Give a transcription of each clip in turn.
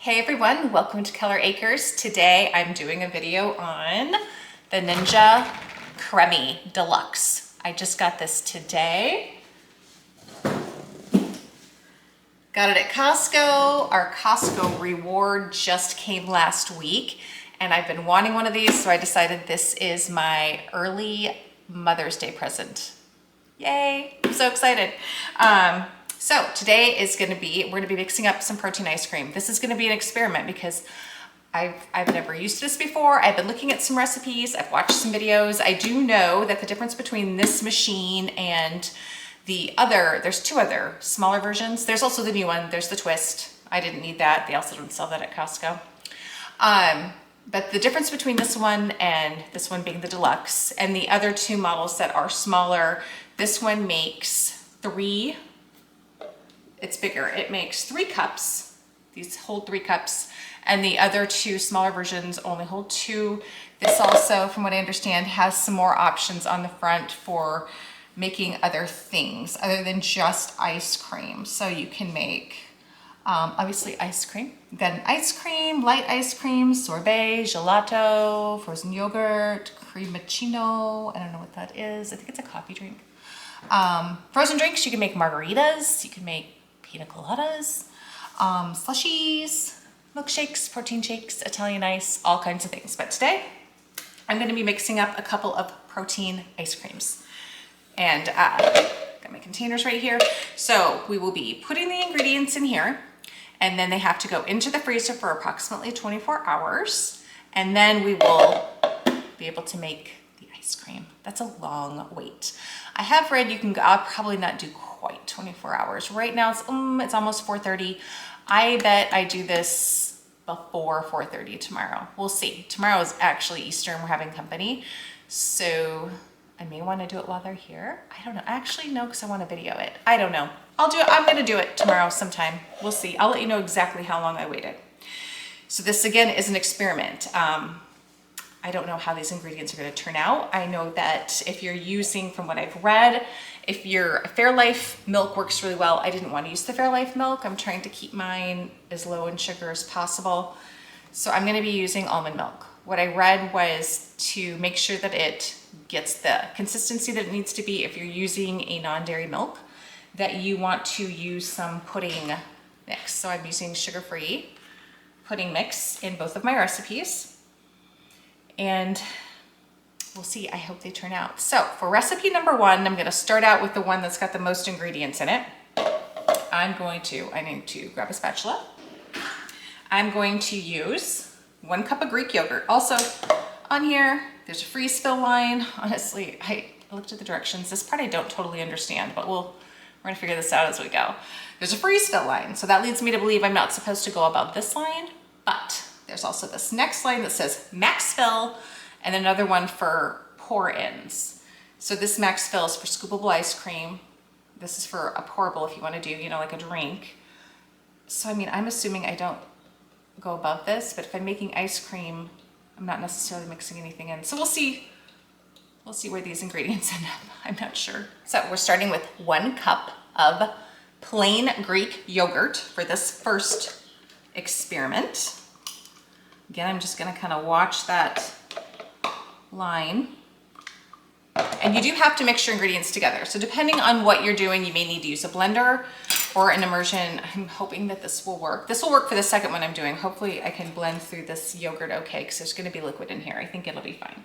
Hey everyone, welcome to Color Acres. Today I'm doing a video on the Ninja Creami Deluxe. I just got this today. Got it at Costco. Our Costco reward just came last week and I've been wanting one of these, so I decided this is my early Mother's Day present. Yay, I'm so excited. So today is we're gonna be mixing up some protein ice cream. This is gonna be an experiment because I've never used this before. I've been looking at some recipes, I've watched some videos. I do know that the difference between this machine and there's two other smaller versions. There's also the new one, there's the Twist. I didn't need that, they also don't sell that at Costco. But the difference between this one and this one being the Deluxe and the other two models that are smaller, this one makes it's bigger. It makes 3 cups. These hold 3 cups. And the other two smaller versions only hold 2. This also, from what I understand, has some more options on the front for making other things other than just ice cream. So you can make, obviously ice cream. Then ice cream, light ice cream, sorbet, gelato, frozen yogurt, cremacino. I don't know what that is. I think it's a coffee drink. Frozen drinks, you can make margaritas, you can make pina coladas, slushies, milkshakes, protein shakes, Italian ice, all kinds of things. But today I'm going to be mixing up a couple of protein ice creams. And got my containers right here. So we will be putting the ingredients in here, and then they have to go into the freezer for approximately 24 hours. And then we will be able to make the ice cream. That's a long wait. I have read I'll probably not do quite 24 hours. Right now it's almost 4:30. I bet I do this before 4:30 tomorrow. We'll see. Tomorrow is actually Easter and we're having company. So I may want to do it while they're here. I don't know. Actually, no, because I want to video it. I don't know. I'm going to do it tomorrow sometime. We'll see. I'll let you know exactly how long I waited. So this again is an experiment. I don't know how these ingredients are going to turn out. I know that if you're using, from what I've read, if your Fairlife milk works really well. I didn't want to use the Fairlife milk. I'm trying to keep mine as low in sugar as possible. So I'm going to be using almond milk. What I read was to make sure that it gets the consistency that it needs to be if you're using a non-dairy milk, that you want to use some pudding mix. So I'm using sugar-free pudding mix in both of my recipes. And we'll see, I hope they turn out. So for recipe number 1, I'm gonna start out with the one that's got the most ingredients in it. I need to grab a spatula. I'm going to use 1 cup of Greek yogurt. Also on here, there's a freeze fill line. Honestly, I looked at the directions. This part I don't totally understand, but we're gonna figure this out as we go. There's a freeze fill line, so that leads me to believe I'm not supposed to go above this line, but there's also this next line that says max fill and another one for pour ins. So this max fill is for scoopable ice cream. This is for a pourable if you want to do, like a drink. So I mean, I'm assuming I don't go above this, but if I'm making ice cream, I'm not necessarily mixing anything in. So we'll see where these ingredients end up. I'm not sure. So we're starting with 1 cup of plain Greek yogurt for this first experiment. Again, I'm just gonna kind of watch that line. And you do have to mix your ingredients together. So depending on what you're doing, you may need to use a blender or an immersion. I'm hoping that this will work. This will work for the second one I'm doing. Hopefully I can blend through this yogurt okay, because there's gonna be liquid in here. I think it'll be fine.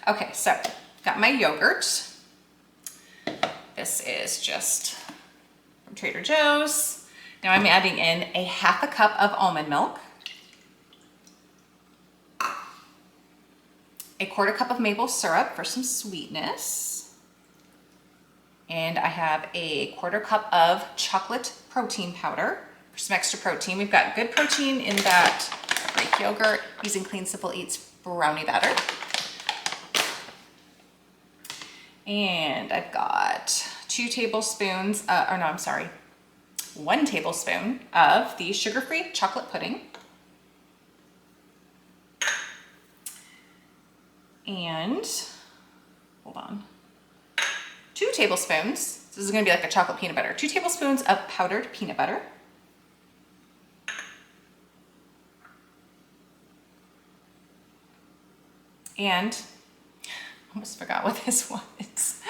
Okay, so got my yogurt. This is just from Trader Joe's. Now I'm adding in a 1/2 cup of almond milk, a 1/4 cup of maple syrup for some sweetness, and I have a 1/4 cup of chocolate protein powder for some extra protein. We've got good protein in that Greek yogurt using Clean Simple Eats brownie batter. And I've got 1 tablespoon of the sugar-free chocolate pudding. And, hold on, 2 tablespoons, this is gonna be like a chocolate peanut butter, 2 tablespoons of powdered peanut butter, And I almost forgot what this was.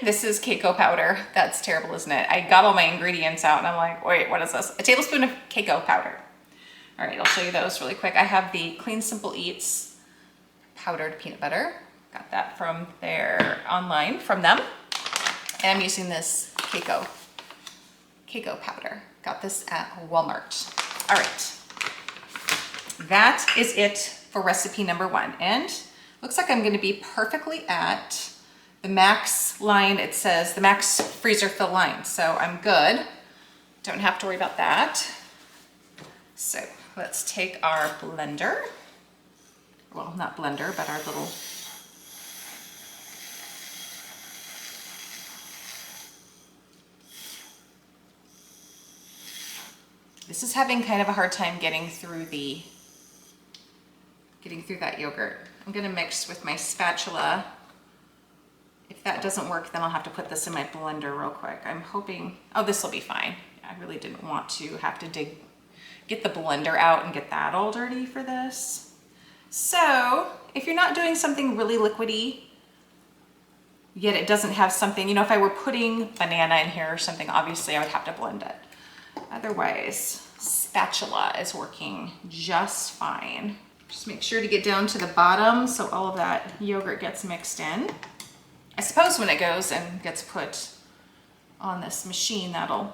This is Caco powder. That's terrible, isn't it? I got all my ingredients out and I'm like, wait, what is this? A tablespoon of Caco powder. All right, I'll show you those really quick. I have the Clean Simple Eats powdered peanut butter. Got that from their online from them. And I'm using this Caco powder. Got this at Walmart. All right, that is it for recipe number 1. And looks like I'm gonna be perfectly at the max line. It says the max freezer fill line. So I'm good. Don't have to worry about that. So let's take our blender. Well, not blender, but our little this is having kind of a hard time getting through that yogurt. I'm gonna mix with my spatula. If that doesn't work, then I'll have to put this in my blender real quick. I'm hoping, oh, this will be fine. I really didn't want to have to get the blender out and get that all dirty for this. So if you're not doing something really liquidy, yet it doesn't have something, you know, if I were putting banana in here or something, obviously I would have to blend it. Otherwise, spatula is working just fine. Just make sure to get down to the bottom so all of that yogurt gets mixed in. I suppose when it goes and gets put on this machine, that'll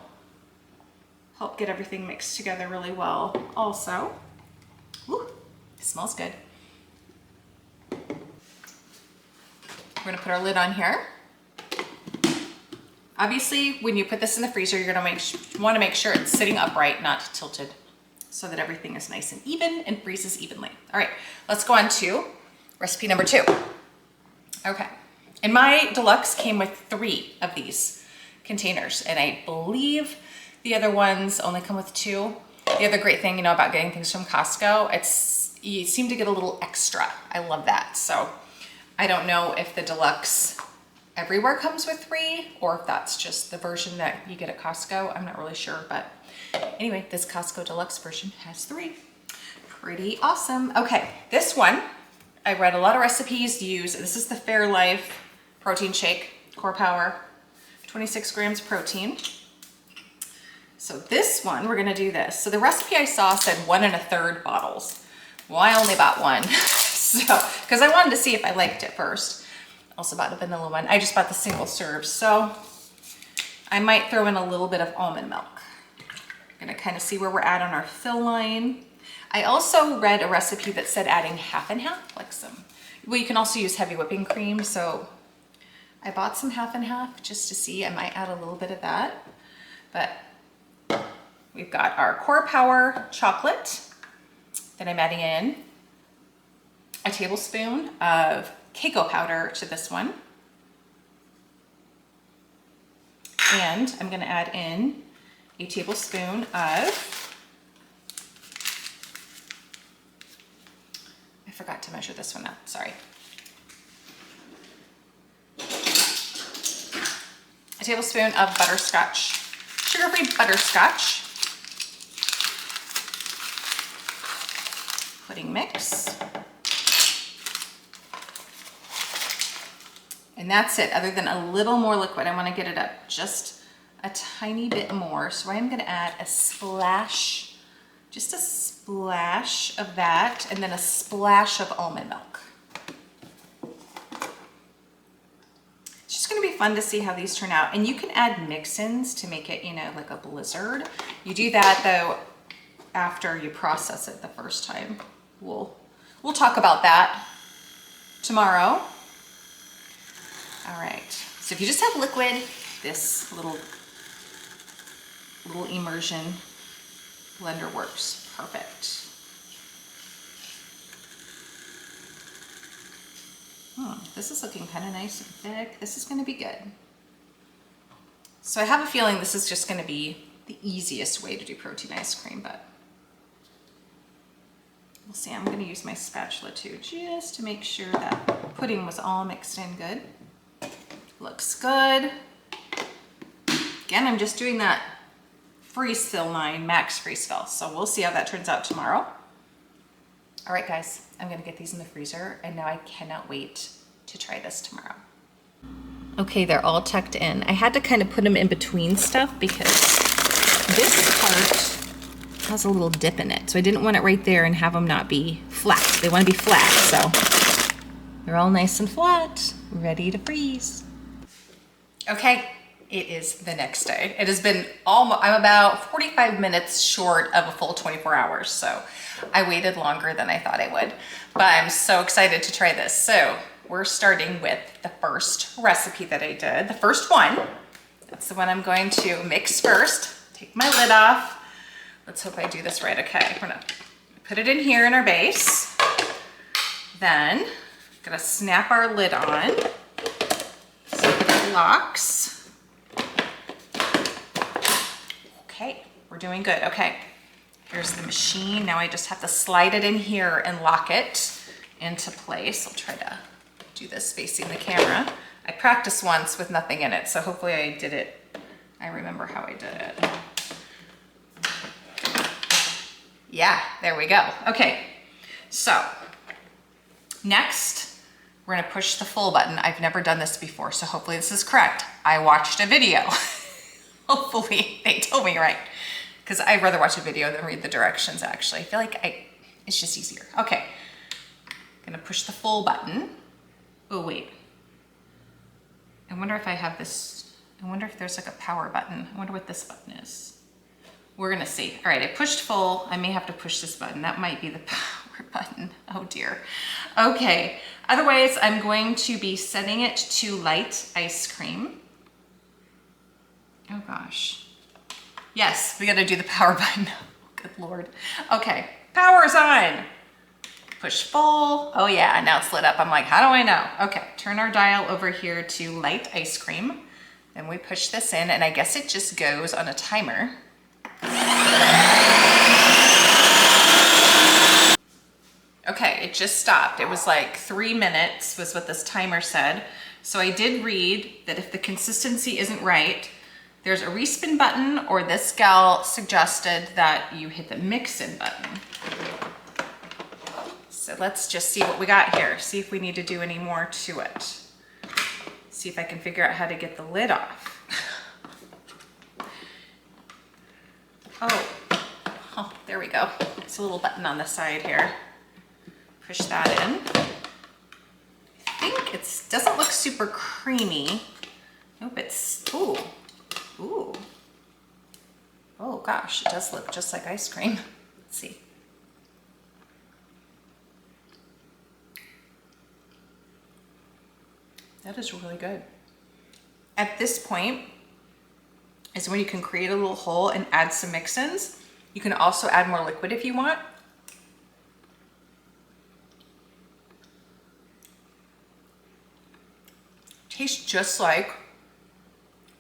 help get everything mixed together really well also. Ooh, it smells good. We're gonna put our lid on here. Obviously, when you put this in the freezer, you're gonna wanna make sure it's sitting upright, not tilted, so that everything is nice and even and freezes evenly. All right, let's go on to recipe number 2. Okay, and my deluxe came with 3 of these containers, and I believe the other ones only come with 2. The other great thing, you know, about getting things from Costco, you seem to get a little extra. I love that. So I don't know if the deluxe everywhere comes with 3 or if that's just the version that you get at Costco. I'm not really sure, but anyway, this Costco deluxe version has 3. Pretty awesome. Okay, this one, I read a lot of recipes to use. This is the Fairlife protein shake, core power, 26 grams protein. So this one, we're gonna do this. So the recipe I saw said 1 1/3 bottles. Well, I only bought 1, so, because I wanted to see if I liked it first. Also bought a vanilla one. I just bought the single serve, so I might throw in a little bit of almond milk. I'm gonna kind of see where we're at on our fill line. I also read a recipe that said adding half and half, like well, you can also use heavy whipping cream, so I bought some half and half just to see. I might add a little bit of that, but we've got our core power chocolate. Then I'm adding in a tablespoon of Caco powder to this one. And I'm gonna add in a tablespoon of, I forgot to measure this one out, sorry. A tablespoon of butterscotch, sugar-free butterscotch. Pudding mix. And that's it, other than a little more liquid. I want to get it up just a tiny bit more. So I'm going to add a splash, just a splash of that, and then a splash of almond milk. It's just going to be fun to see how these turn out. And you can add mix-ins to make it, you know, like a blizzard. You do that though after you process it the first time. We'll talk about that tomorrow. All right, so if you just have liquid, this little immersion blender works perfect. This is looking kind of nice and thick. This is gonna be good. So I have a feeling this is just gonna be the easiest way to do protein ice cream, but we'll see. I'm gonna use my spatula too, just to make sure that pudding was all mixed in good. Looks good. Again, I'm just doing that freeze fill line, max freeze fill. So we'll see how that turns out tomorrow. All right, guys, I'm gonna get these in the freezer, and now I cannot wait to try this tomorrow. Okay, they're all tucked in. I had to kind of put them in between stuff because this part has a little dip in it. So I didn't want it right there and have them not be flat. They want to be flat, so they're all nice and flat, ready to freeze. Okay, it is the next day. It has been I'm about 45 minutes short of a full 24 hours, so I waited longer than I thought I would, but I'm so excited to try this. So we're starting with the first recipe that I did, the first one. That's the one I'm going to mix first. Take my lid off. Let's hope I do this right. Okay, we're gonna put it in here in our base. Then, gonna snap our lid on so that it locks. Okay, we're doing good. Okay, here's the machine. Now I just have to slide it in here and lock it into place. I'll try to do this facing the camera. I practiced once with nothing in it, so hopefully I did it. I remember how I did it. Yeah, there we go. Okay, so next we're gonna push the full button. I've never done this before, so hopefully this is correct. I watched a video. Hopefully they told me right, because I'd rather watch a video than read the directions, actually. I feel like it's just easier. Okay, gonna push the full button. Oh wait, I wonder if I have this, I wonder if there's like a power button. I wonder what this button is. We're gonna see. All right, I pushed full. I may have to push this button. That might be the power button. Oh dear. Okay, otherwise I'm going to be setting it to light ice cream. Oh gosh. Yes, we gotta do the power button. Oh, good Lord. Okay, power's on. Push full. Oh yeah, now it's lit up. I'm like, how do I know? Okay, turn our dial over here to light ice cream. Then we push this in, and I guess it just goes on a timer. Okay, it just stopped. It was like 3 minutes was what this timer said. So I did read that if the consistency isn't right, there's a respin button, or this gal suggested that you hit the mix in button. So let's just see what we got here. See if we need to do any more to it. See if I can figure out how to get the lid off. Oh, there we go. It's a little button on the side here. Push that in. I think it doesn't look super creamy. Nope, it's, ooh. Oh gosh, it does look just like ice cream. Let's see. That is really good. At this point is when you can create a little hole and add some mix-ins. You can also add more liquid if you want. Tastes just like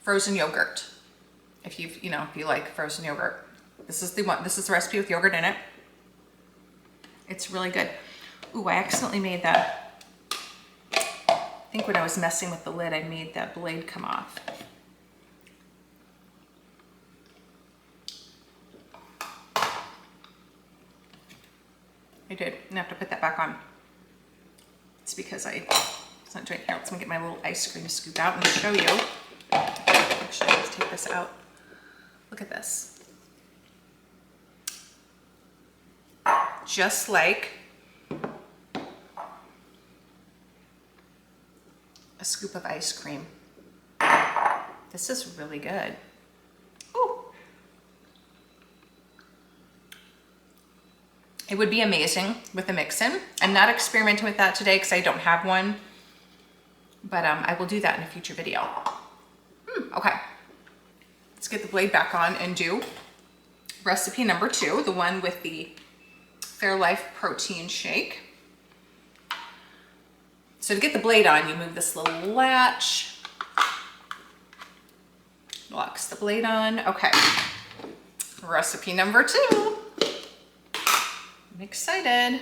frozen yogurt. If you like frozen yogurt. This is the one, this is the recipe with yogurt in it. It's really good. Ooh, I accidentally made that. I think when I was messing with the lid, I made that blade come off. I did, and I have to put that back on. It's because it's not doing it. Here, let me get my little ice cream scoop out and show you. Actually, let's take this out. Look at this. Just like a scoop of ice cream. This is really good. Ooh. It would be amazing with a mix-in. I'm not experimenting with that today because I don't have one, but I will do that in a future video. Okay, let's get the blade back on and do recipe number 2, the one with the Fairlife protein shake. So to get the blade on, you move this little latch, locks the blade on. Okay, recipe number 2. I'm excited.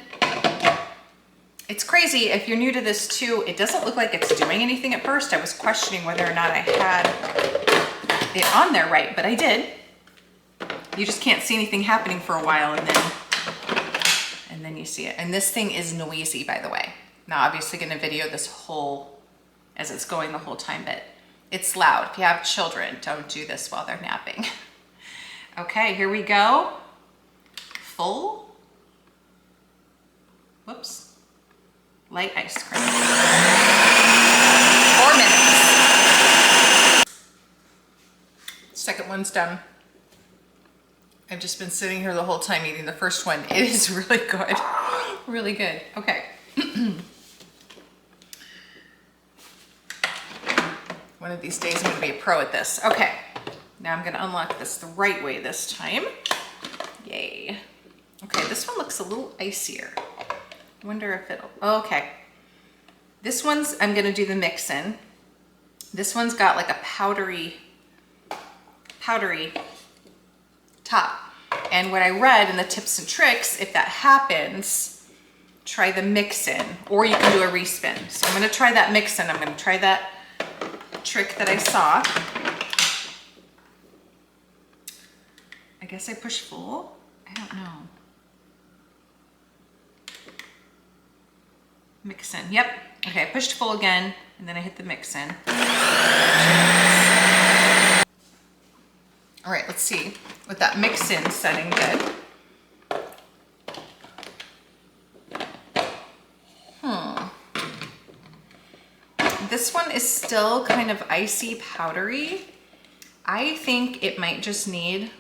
It's crazy, if you're new to this too, it doesn't look like it's doing anything at first. I was questioning whether or not I had it on there right, but I did. You just can't see anything happening for a while, and and then you see it. And this thing is noisy, by the way. Now, obviously gonna video this whole, as it's going the whole time, but it's loud. If you have children, don't do this while they're napping. Okay, here we go. Full, whoops, light ice cream. 4 minutes. Second one's done. I've just been sitting here the whole time eating the first one. It is really good, really good. Okay. One of these days I'm gonna be a pro at this. Okay, now I'm gonna unlock this the right way this time. Yay. Okay, this one looks a little icier. I wonder if it'll, okay. This one's, I'm gonna do the mix in. This one's got like a powdery top. And what I read in the tips and tricks, if that happens, try the mix in, or you can do a respin. So I'm gonna try that mix in. I'm gonna try that trick that I saw. I guess I push full. I don't know. Mix in, yep. Okay, I pushed full again, and then I hit the mix in. All right, let's see. With that mix in setting good. This one is still kind of icy powdery. I think it might just need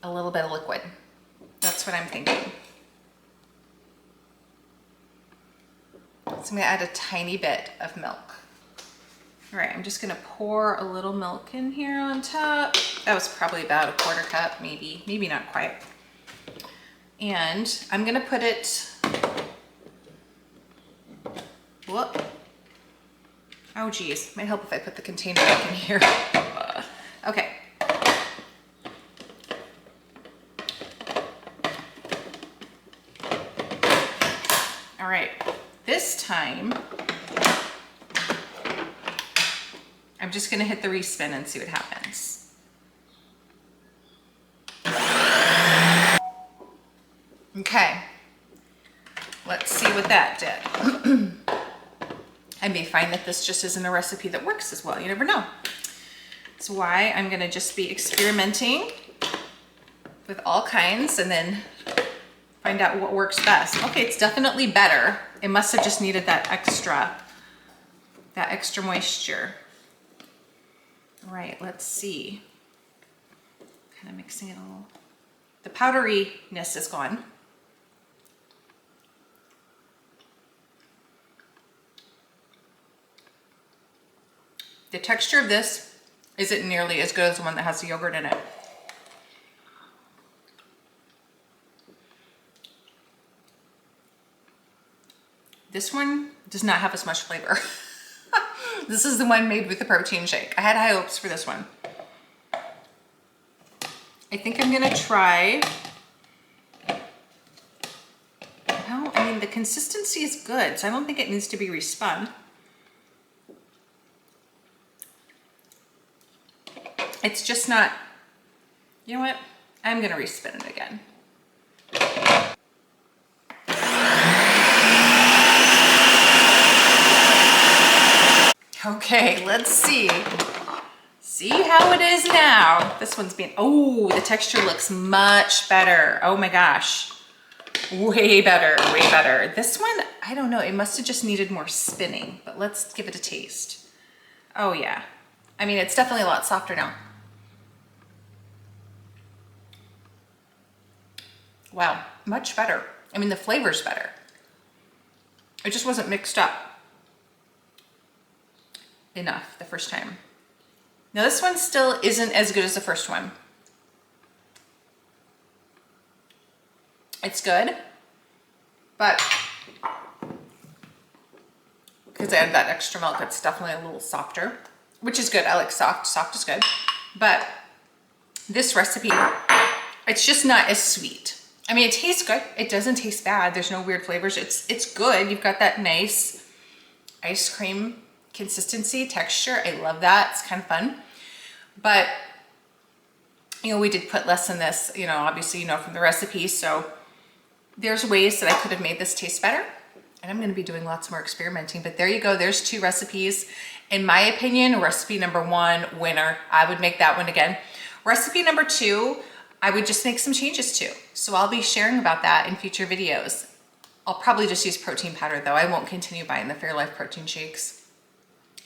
a little bit of liquid. That's what I'm thinking. So I'm gonna add a tiny bit of milk. All right, I'm just gonna pour a little milk in here on top. That was probably about a 1/4 cup, maybe not quite. And I'm gonna put it, whoop. Oh geez, might help if I put the container back in here. Okay. All right, this time, I'm just gonna hit the respin and see what happens. Okay, let's see what that did. I may find that this just isn't a recipe that works as well. You never know. That's why I'm gonna just be experimenting with all kinds and then find out what works best. Okay, it's definitely better. It must have just needed that extra moisture. All right, let's see. Kind of mixing it all. The powderiness is gone. The texture of this isn't nearly as good as the one that has the yogurt in it. This one does not have as much flavor. This is the one made with the protein shake. I had high hopes for this one. I think I'm gonna try, well, I mean, the consistency is good, so I don't think it needs to be respun. It's just not, you know what? I'm gonna respin it again. Okay, let's see. See how it is now. This one's being, oh, the texture looks much better. Oh my gosh. Way better, way better. This one, I don't know, it must have just needed more spinning, but let's give it a taste. Oh yeah. I mean, it's definitely a lot softer now. Wow, much better. I mean, the flavor's better. It just wasn't mixed up enough the first time. Now this one still isn't as good as the first one. It's good, but because I added that extra milk, it's definitely a little softer, which is good. I like soft, soft is good. But this recipe, it's just not as sweet. I mean, it tastes good. It doesn't taste bad. There's no weird flavors. It's good. You've got that nice ice cream consistency, texture. I love that. It's kind of fun. But, you know, we did put less in this, you know, obviously, you know, from the recipe. So There's ways that I could have made this taste better, and I'm going to be doing lots more experimenting, but there you go. There's 2 recipes. In my opinion, recipe number 1, winner. I would make that one again. Recipe number 2, I would just make some changes to. So I'll be sharing about that in future videos. I'll probably just use protein powder though. I won't continue buying the Fairlife protein shakes.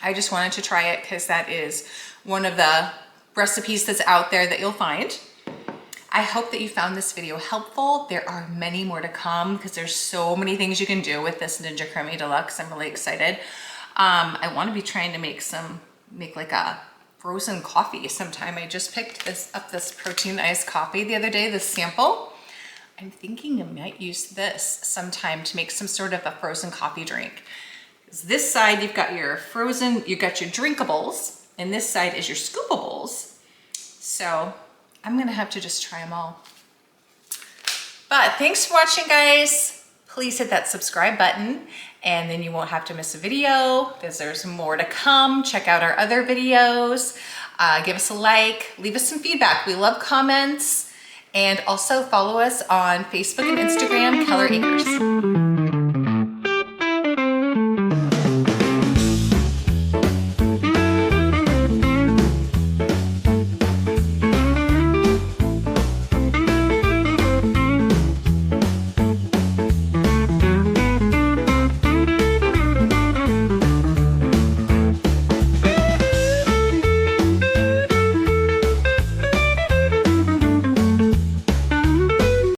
I just wanted to try it because that is one of the recipes that's out there that you'll find. I hope that you found this video helpful. There are many more to come because there's so many things you can do with this Ninja Creami Deluxe. I'm really excited. I want to be trying to make like a frozen coffee sometime. I just picked this protein iced coffee the other day, this sample. I'm thinking I might use this sometime to make some sort of a frozen coffee drink. This side, you've got your frozen, you've got your drinkables, and this side is your scoopables. So I'm gonna have to just try them all. But thanks for watching, guys. Please hit that subscribe button, and then you won't have to miss a video because there's more to come. Check out our other videos. Give us a like, leave us some feedback. We love comments. And also follow us on Facebook and Instagram, Keller Acres.